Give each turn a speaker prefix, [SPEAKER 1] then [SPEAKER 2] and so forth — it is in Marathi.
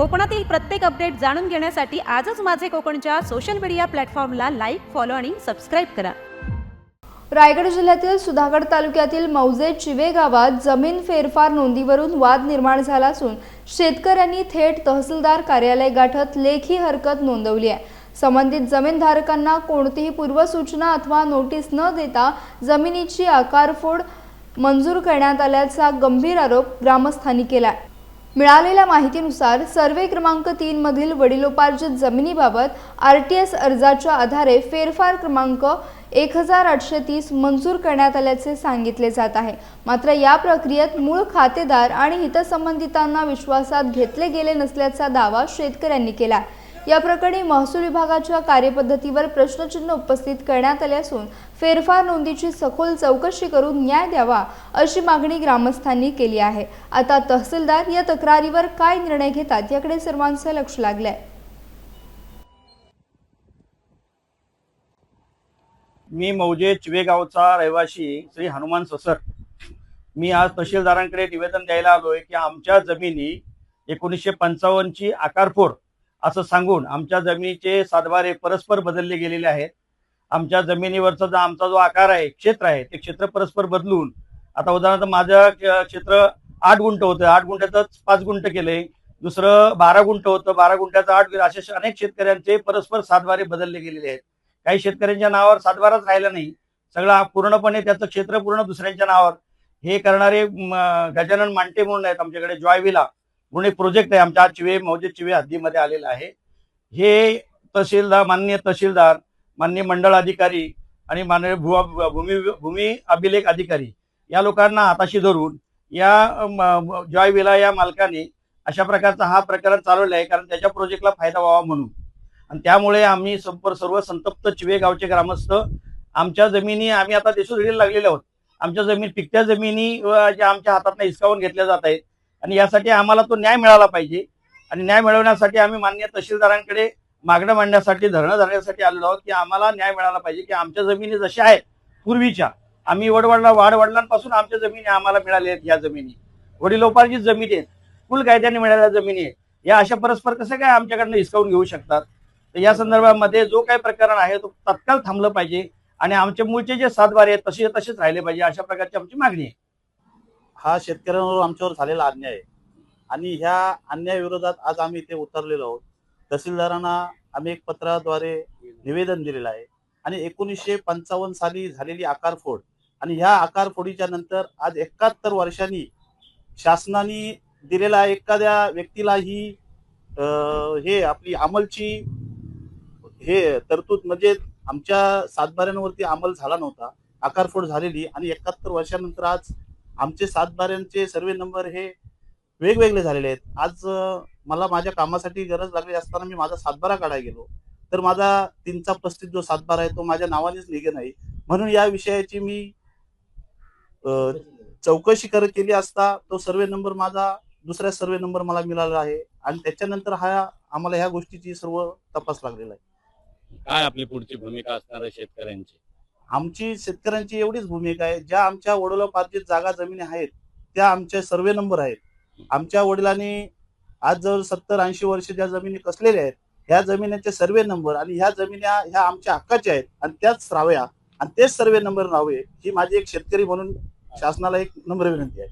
[SPEAKER 1] कोकणातील प्रत्येक अपडेट जाणून घेण्यासाठी आजच माझे कोकणच्या सोशल मीडिया प्लॅटफॉर्मला लाईक, फॉलो आणि सबस्क्राईब करा।
[SPEAKER 2] रायगड जिल्ह्यातील सुधागड तालुक्यातील मौजे चिवे गावात जमीन फेरफार नोंदीवरून वाद निर्माण झाला असून शेतकऱ्यांनी थेट तहसीलदार कार्यालय गाठत लेखी हरकत नोंदवली आहे। संबंधित जमीनधारकांना कोणतीही पूर्वसूचना अथवा नोटीस न देता जमिनीची आकारफोड मंजूर करण्यात आल्याचा गंभीर आरोप ग्रामस्थांनी केला। मिळालेल्या माहितीनुसार सर्वे क्रमांक 3 मधील वडिलोपार्जित जमिनीबाबत आरटीएस अर्जाच्या आधारे फेरफार क्रमांक 1830 मंजूर करण्यात आल्याचे सांगितले जात आहे। मात्र या प्रक्रियेत मूळ खातेदार आणि हितसंबंधितांना विश्वासात घेतले गेले नसल्याचा दावा शेतकऱ्यांनी केला। या प्रकरणी महसूल विभागाच्या कार्यपद्धतीवर प्रश्नचिन्ह उपस्थित करण्यात आले असून फेरफार नोंदीची सखोल चौकशी करून न्याय द्यावा अशी मागणी ग्रामस्थांनी केली आहे। आता तहसीलदार या तक्रारीवर काय निर्णय घेतात याकडे सर्वांचे लक्ष लागले आहे।
[SPEAKER 3] मी मौजे चिवे गावचा रहिवासी श्री हनुमान ससर। मी आज तहसीलदारांकडे निवेदन द्यायला आलोय की आमच्या जमिनी 1955 ची आकारफोड असं सांगून आमच्या जमिनीचे सातबारे परस्पर बदलले गेलेले आहेत। आमच्या जमिनीवरचा जो आमचा जो आकार आहे, क्षेत्र आहे, ते क्षेत्र परस्पर बदलून आता उदाहरणार्थ माझं क्षेत्र 8 गुंठ होतं, 8 गुंठ्याचं 5 गुंठ केलंय, दुसरं 12 गुंठ होतं, 12 गुंठ्याचं 8 गुंठ, असे अनेक शेतकऱ्यांचे परस्पर सातबारे बदलले गेलेले आहेत। काही शेतकऱ्यांच्या नावावर सातबाराच राहिला नाही, सगळा पूर्णपणे त्याचं क्षेत्र पूर्ण दुसऱ्यांच्या नावावर हे करणारे गजानन मांटे म्हणून आहेत आमच्याकडे। जॉयविला म्हणून एक प्रोजेक्ट आहे आमच्या चिवे मौजे चिवे हद्दीमध्ये आलेला आहे। हे तहसीलदार, माननीय तहसीलदार, माननीय मंडळ अधिकारी आणि माननीय भूमी अभिलेख अधिकारी या लोकांना हाताशी धरून या जॉयविला या मालकाने अशा प्रकारचा हा प्रकार चालवला आहे, कारण त्याच्या प्रोजेक्टला फायदा व्हावा म्हणून। आणि त्यामुळे आम्ही सर्व संतप्त चिवे गावचे ग्रामस्थ आमच्या जमिनी आम्ही आता देशोधडीला लागलेले आहोत। आमच्या जमीन पिकत्या जमिनी ज्या आमच्या हातातून हिसकावून घेतल्या जात आहेत आणि यासाठी आम्हाला तो न्याय मिळाला पाहिजे। आणि न्याय मिळवण्यासाठी आम्ही माननीय तहसीलदारांकडे मागण्या मांडण्यासाठी, धरणं धरण्यासाठी आलेलो आहोत की आम्हाला न्याय मिळाला पाहिजे की आमच्या जमिनी जशा आहेत पूर्वीच्या, आम्ही वाडवडिलांपासून आमच्या जमिनी आम्हाला मिळाल्या आहेत। या जमिनी वडिलोपार्जित जमिनी आहेत, कुल कायद्याने मिळालेल्या जमिनी आहेत, या अशा परस्पर कसं काय आमच्याकडनं हिसकावून घेऊ शकतात? तर या संदर्भामध्ये जो काही प्रकरण आहे तो तत्काळ थांबलं पाहिजे आणि आमचे मूळचे जे सातबारे आहेत तसेच राहिले पाहिजे, अशा प्रकारची आमची मागणी आहे।
[SPEAKER 4] हा शेतकऱ्यांवर आमच्यावर झालेला अन्याय आहे आणि ह्या अन्यायाविरोधात आज आम्ही इथे उतरलेलो आहोत। तहसीलदारांना आम्ही एक पत्राद्वारे निवेदन दिलेलं आहे आणि 1955 साली झालेली आकारफोड आणि ह्या आकारफोडीच्या नंतर आज 71 वर्षांनी शासनाने दिलेला एखाद्या व्यक्तीला ही हे आपली अंमलची हे तरतूद म्हणजे आमच्या सातबाऱ्यांवरती अंमल झाला नव्हता, आकारफोड झालेली आणि 71 वर्षानंतर आज आमचे सातबाऱ्यांचे सर्वे नंबर हे वेगवेगळे झालेले आहेत। आज मला माझ्या कामासाठी गरज लागली असताना मी माझा सातबारा काढायला गेलो तर माझा 335 जो सातबारा आहे तो माझ्या नावानेच निघे नाही, म्हणून या विषयाची मी चौकशी केली असता तो सर्वे नंबर माझा दुसरा सर्वे नंबर मला मिळाला आहे आणि त्याच्यानंतर आम्हाला ह्या गोष्टीची सर्व तपास लागलेला आहे।
[SPEAKER 5] काय आपली पुढची भूमिका असणार आहे शेतकऱ्यांची?
[SPEAKER 4] आमची शेतकऱ्यांची एवढीच भूमिका आहे, ज्या आमच्या वडिलोपार्जित जागा जमिनी आहेत त्या आमचे सर्वे नंबर आहेत। आमच्या वडिलांनी आज जवळ 70-80 वर्ष ज्या जमिनी कसलेल्या आहेत ह्या जमिनीचे सर्वे नंबर आणि ह्या जमिनी ह्या आमच्या हक्काच्या आहेत आणि त्याच राहाव्या आणि तेच सर्वे नंबर राहावे ही माझी एक शेतकरी म्हणून शासनाला एक नम्र विनंती आहे।